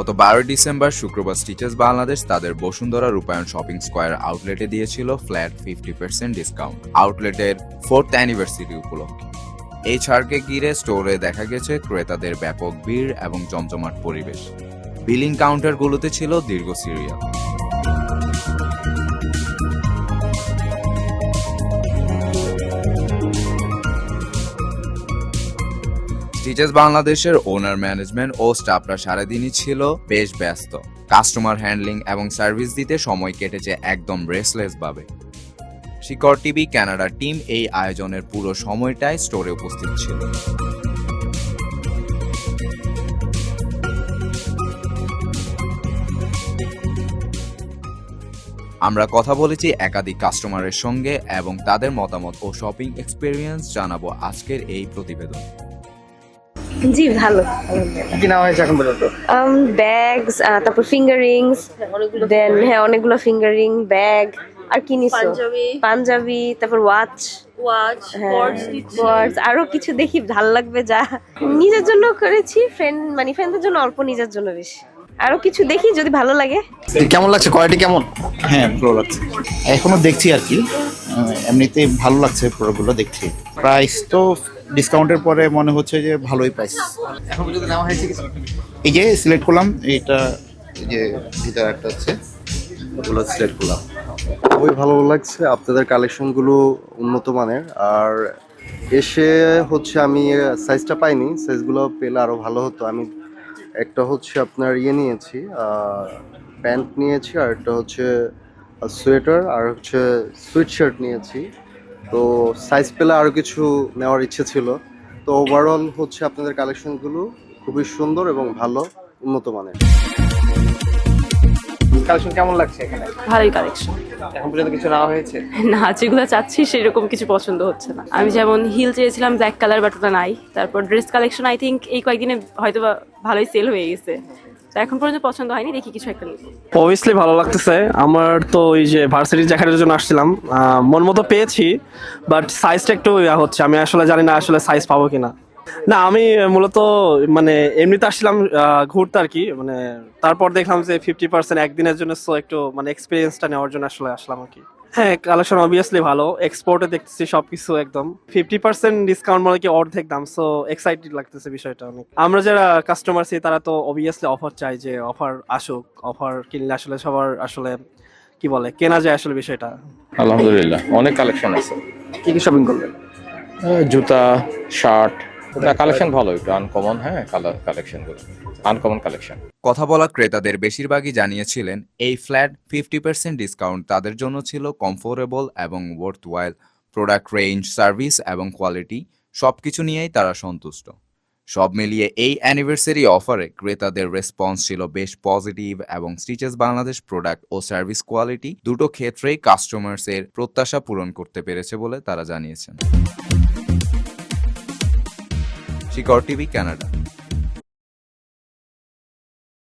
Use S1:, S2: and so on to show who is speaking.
S1: গত 12 ডিসেম্বর শুক্রবার স্টিচেস বাংলাদেশ তাদের বসুন্ধরা রূপায়ণ শপিং স্কয়ার আউটলেটে দিয়েছিল ফ্ল্যাট 50% ডিসকাউন্ট আউটলেটের 4th অ্যানিভার্সারি উপলক্ষে। এই ছাড়কে ঘিরে স্টোরে দেখা গেছে ক্রেতাদের ব্যাপক ভিড় এবং জমজমাট পরিবেশ। বিলিং কাউন্টারগুলোতে ছিল দীর্ঘ সিরিয়াল। স্টিচেস বাংলাদেশের ওনার ম্যানেজমেন্ট ও স্টাফরা সারাদিনই ছিল বেশ ব্যস্ত। কাস্টমার হ্যান্ডলিং এবং সার্ভিস দিতে সময় কেটেছে একদম রেসলেস ভাবে। শিকর টিভি কানাডা টিম এই আয়োজনের পুরো সময়টাই স্টোরে উপস্থিত ছিল। আমরা কথা বলেছি একাধিক কাস্টমারের সঙ্গে এবং তাদের মতামত ও শপিং এক্সপেরিয়েন্স জানাবো আজকের এই প্রতিবেদন।
S2: জি ভালো।
S3: কি নেওয়া হয়েছে এখন পর্যন্ত?
S2: ব্যাগস, তারপর ফিঙ্গারিংস, দেন অনেকগুলো ফিঙ্গারিং ব্যাগ। আর কি নিছো? পাঞ্জাবি, তারপর ওয়াচ, আরো কিছু দেখি ভালো লাগবে যা নিজের জন্য করেছি, ফ্রেন্ডদের জন্য অল্প, নিজের জন্য বেশি। আরো কিছু দেখি যদি ভালো লাগে।
S3: কেমন লাগছে? কোয়ালিটি কেমন?
S4: হ্যাঁ ভালো লাগছে, এখনো দেখছি আর কি। এমনিতে ভালো লাগছে প্রোডাক্টগুলো দেখছি। প্রাইস তো ডিসকাউন্টের পরে মনে হচ্ছে যে ভালোই প্রাইস।
S3: এখন পর্যন্ত নেওয়া হয়েছে কিছু?
S4: এই যে সিলেক্ট করলাম, এইটা এই যে ভিতরে একটা আছে, ওগুলো সিলেক্ট করলাম।
S5: খুবই ভালো লাগছে, আপনাদের কালেকশনগুলো উন্নত মানের। আর এসে হচ্ছে আমি সাইজটা পাইনি, সাইজগুলো পেলে আরও ভালো হতো। আমি একটা হচ্ছে আপনার নিয়েছি, প্যান্ট নিয়েছি, আর একটা হচ্ছে সোয়েটার, আর হচ্ছে সুইট শার্ট নিয়েছি। তো সাইজ পেলে আরও কিছু নেওয়ার ইচ্ছে ছিল। তো ওভারঅল হচ্ছে আপনাদের কালেকশনগুলো খুবই সুন্দর এবং ভালো, উন্নত মানের।
S3: কালেকশন কেমন লাগছে এখানে?
S6: ভালোই কালেকশন।
S3: এখন পর্যন্ত কিছু নেওয়া হয়েছে?
S6: না, যেগুলো চাচ্ছি সেরকম কিছু পছন্দ হচ্ছে না। আমি যেমন হিল চেয়েছিলাম ব্ল্যাক কালার, বাট ওটা নাই। তারপর ড্রেস কালেকশন আই থিঙ্ক এই কয়েকদিনে হয়তো ভালোই সেল হয়ে গেছে। তো এখন পর্যন্ত পছন্দ হয়নি, দেখি কিছু একটা নিব।
S7: অবভিয়াসলি ভালো লাগতেছে। আমার তো ওই যে ভার্সিটি জ্যাকেটের জন্য আসছিলাম, মন মতো পেয়েছি, বাট সাইজটা একটু হচ্ছে। আমি আসলে জানি না আসলে সাইজ পাবো কিনা। না, আমি মূলত মানে এমনিতে আসছিলাম ঘুরতে আর কি। মানে তারপর দেখলাম যে 50% একদিনের জন্য, সো একটু মানে এক্সপিরিয়েন্সটা নেওয়ার জন্য আসলে আসলাম আর কি। হ্যাঁ, কালেকশন অবভিয়াসলি ভালো। এক্সপোর্টে দেখতেছি সবকিছু একদম 50% ডিসকাউন্ট, মানে কি অর্ধেক দাম। সো এক্সাইটেড লাগতেছে বিষয়টা অনেক। আমরা যারা কাস্টমার আছি তারা তো অবভিয়াসলি অফার চাই, যে অফার আসুক। অফার কিনলে আসলে সবার আসলে কি বলে কেনা যায় আসলে বিষয়টা।
S8: আলহামদুলিল্লাহ অনেক কালেকশন আছে।
S3: কি কি শপিং করলেন?
S8: জুতা, শার্ট, কালেকশন ভালো, একটু আনকমন। হ্যাঁ, কালেকশনগুলো আনকমন কালেকশন।
S1: কথা বলা ক্রেতাদের বেশিরভাগই জানিয়েছিলেন এই ফ্ল্যাট 50% ডিসকাউন্ট তাদের জন্য ছিল কমফোর্টেবল এবং ওয়ার্থওয়াইল। প্রোডাক্ট রেঞ্জ, সার্ভিস এবং কোয়ালিটি সবকিছু নিয়েই তারা সন্তুষ্ট। সব মিলিয়ে এই অ্যানিভার্সারি অফারে ক্রেতাদের রেসপন্স ছিল বেশ পজিটিভ এবং স্টিচেস বাংলাদেশ প্রোডাক্ট ও সার্ভিস কোয়ালিটি দুটো ক্ষেত্রেই কাস্টমার্সের প্রত্যাশা পূরণ করতে পেরেছে বলে তারা জানিয়েছেন। শিকর টিভি কানাডা।